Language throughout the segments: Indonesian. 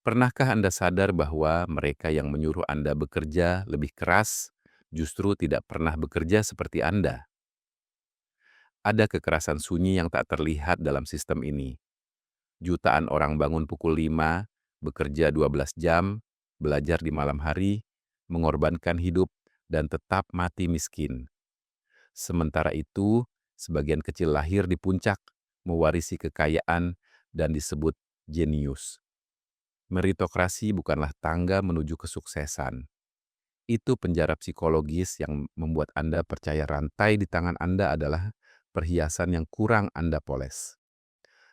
Pernahkah Anda sadar bahwa mereka yang menyuruh Anda bekerja lebih keras justru tidak pernah bekerja seperti Anda? Ada kekerasan sunyi yang tak terlihat dalam sistem ini. Jutaan orang bangun pukul 5, bekerja 12 jam, belajar di malam hari, mengorbankan hidup, dan tetap mati miskin. Sementara itu, sebagian kecil lahir di puncak, mewarisi kekayaan, dan disebut jenius. Meritokrasi bukanlah tangga menuju kesuksesan. Itu penjara psikologis yang membuat Anda percaya rantai di tangan Anda adalah perhiasan yang kurang Anda poles.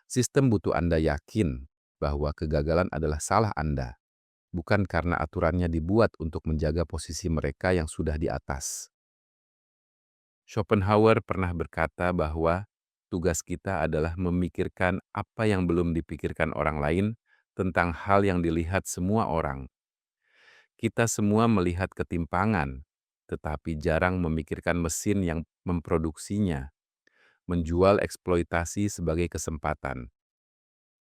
Sistem butuh Anda yakin bahwa kegagalan adalah salah Anda, bukan karena aturannya dibuat untuk menjaga posisi mereka yang sudah di atas. Schopenhauer pernah berkata bahwa tugas kita adalah memikirkan apa yang belum dipikirkan orang lain tentang hal yang dilihat semua orang. Kita semua melihat ketimpangan, tetapi jarang memikirkan mesin yang memproduksinya, menjual eksploitasi sebagai kesempatan.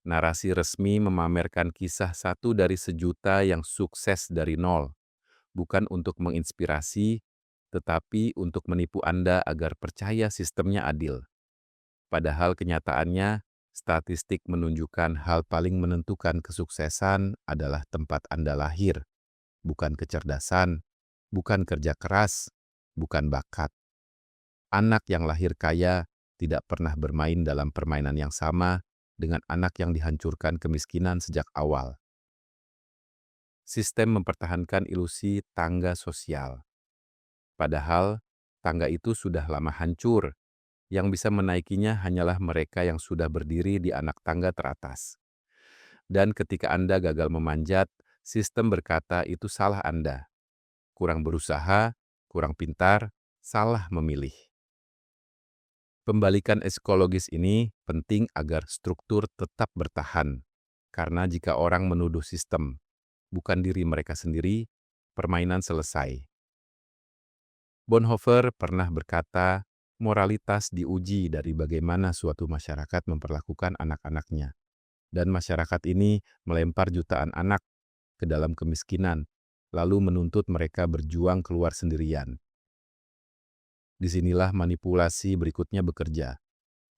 Narasi resmi memamerkan kisah satu dari sejuta yang sukses dari nol, bukan untuk menginspirasi, tetapi untuk menipu Anda agar percaya sistemnya adil. Padahal kenyataannya, statistik menunjukkan hal paling menentukan kesuksesan adalah tempat Anda lahir, bukan kecerdasan, bukan kerja keras, bukan bakat. Anak yang lahir kaya tidak pernah bermain dalam permainan yang sama dengan anak yang dihancurkan kemiskinan sejak awal. Sistem mempertahankan ilusi tangga sosial. Padahal, tangga itu sudah lama hancur. Yang bisa menaikinya hanyalah mereka yang sudah berdiri di anak tangga teratas. Dan ketika Anda gagal memanjat, sistem berkata itu salah Anda. Kurang berusaha, kurang pintar, salah memilih. Pembalikan psikologis ini penting agar struktur tetap bertahan. Karena jika orang menuduh sistem, bukan diri mereka sendiri, permainan selesai. Bonhoeffer pernah berkata, moralitas diuji dari bagaimana suatu masyarakat memperlakukan anak-anaknya. Dan masyarakat ini melempar jutaan anak ke dalam kemiskinan, lalu menuntut mereka berjuang keluar sendirian. Disinilah manipulasi berikutnya bekerja.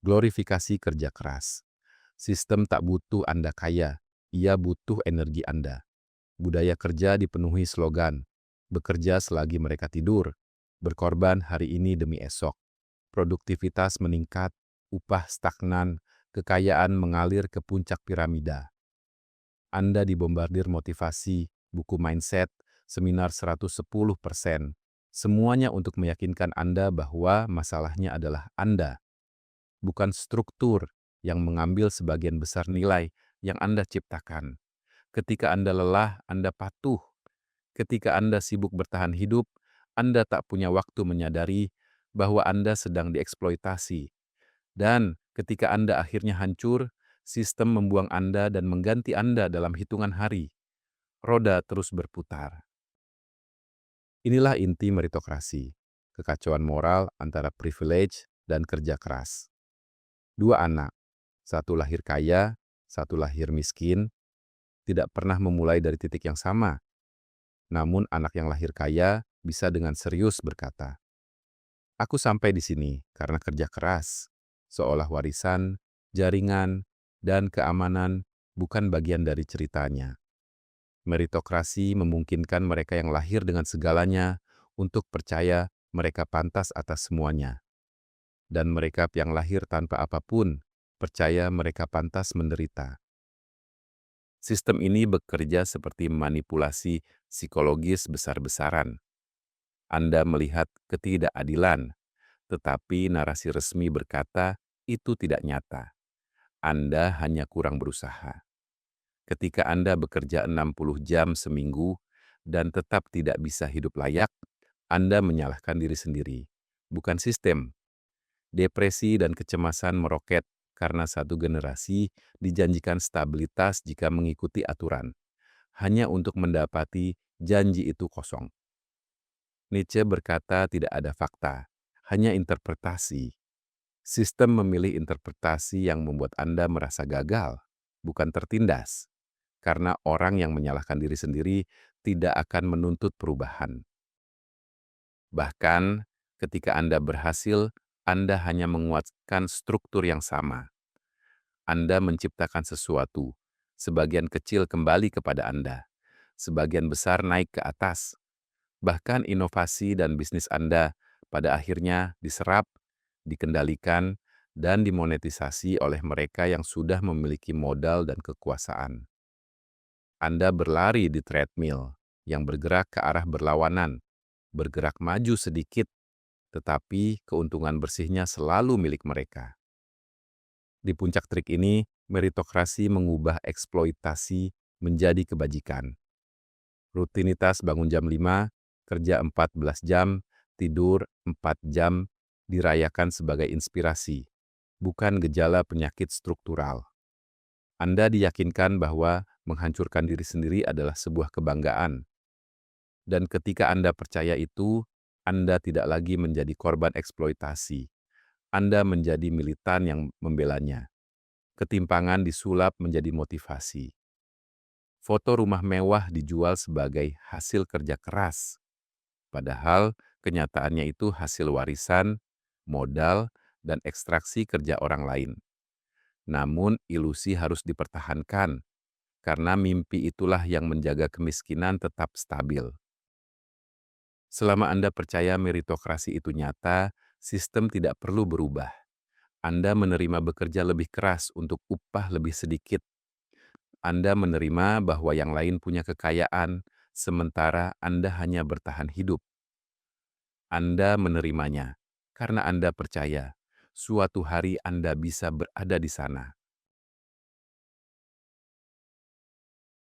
Glorifikasi kerja keras. Sistem tak butuh Anda kaya, ia butuh energi Anda. Budaya kerja dipenuhi slogan, bekerja selagi mereka tidur, berkorban hari ini demi esok. Produktivitas meningkat, upah stagnan, kekayaan mengalir ke puncak piramida. Anda dibombardir motivasi, buku mindset, seminar 110%. Semuanya untuk meyakinkan Anda bahwa masalahnya adalah Anda, bukan struktur yang mengambil sebagian besar nilai yang Anda ciptakan. Ketika Anda lelah, Anda patuh. Ketika Anda sibuk bertahan hidup, Anda tak punya waktu menyadari bahwa Anda sedang dieksploitasi. Dan ketika Anda akhirnya hancur, sistem membuang Anda dan mengganti Anda dalam hitungan hari. Roda terus berputar. Inilah inti meritokrasi, kekacauan moral antara privilege dan kerja keras. Dua anak, satu lahir kaya, satu lahir miskin, tidak pernah memulai dari titik yang sama. Namun anak yang lahir kaya bisa dengan serius berkata, "Aku sampai di sini karena kerja keras." Seolah warisan, jaringan, dan keamanan bukan bagian dari ceritanya. Meritokrasi memungkinkan mereka yang lahir dengan segalanya untuk percaya mereka pantas atas semuanya. Dan mereka yang lahir tanpa apapun percaya mereka pantas menderita. Sistem ini bekerja seperti manipulasi psikologis besar-besaran. Anda melihat ketidakadilan, tetapi narasi resmi berkata itu tidak nyata. Anda hanya kurang berusaha. Ketika Anda bekerja 60 jam seminggu dan tetap tidak bisa hidup layak, Anda menyalahkan diri sendiri, bukan sistem. Depresi dan kecemasan meroket karena satu generasi dijanjikan stabilitas jika mengikuti aturan, hanya untuk mendapati janji itu kosong. Nietzsche berkata tidak ada fakta, hanya interpretasi. Sistem memilih interpretasi yang membuat Anda merasa gagal, bukan tertindas. karena orang yang menyalahkan diri sendiri tidak akan menuntut perubahan. Bahkan ketika Anda berhasil, Anda hanya menguatkan struktur yang sama. Anda menciptakan sesuatu, sebagian kecil kembali kepada Anda, sebagian besar naik ke atas. Bahkan inovasi dan bisnis Anda pada akhirnya diserap, dikendalikan, dan dimonetisasi oleh mereka yang sudah memiliki modal dan kekuasaan. Anda berlari di treadmill yang bergerak ke arah berlawanan, bergerak maju sedikit, tetapi keuntungan bersihnya selalu milik mereka. Di puncak trik ini, meritokrasi mengubah eksploitasi menjadi kebajikan. Rutinitas bangun jam 5, kerja 14 jam, tidur 4 jam, dirayakan sebagai inspirasi, bukan gejala penyakit struktural. Anda diyakinkan bahwa menghancurkan diri sendiri adalah sebuah kebanggaan. Dan ketika Anda percaya itu, Anda tidak lagi menjadi korban eksploitasi. Anda menjadi militan yang membelanya. Ketimpangan disulap menjadi motivasi. Foto rumah mewah dijual sebagai hasil kerja keras. Padahal kenyataannya itu hasil warisan, modal, dan ekstraksi kerja orang lain. Namun ilusi harus dipertahankan, karena mimpi itulah yang menjaga kemiskinan tetap stabil. Selama Anda percaya meritokrasi itu nyata, sistem tidak perlu berubah. Anda menerima bekerja lebih keras untuk upah lebih sedikit. Anda menerima bahwa yang lain punya kekayaan, sementara Anda hanya bertahan hidup. Anda menerimanya karena Anda percaya suatu hari Anda bisa berada di sana.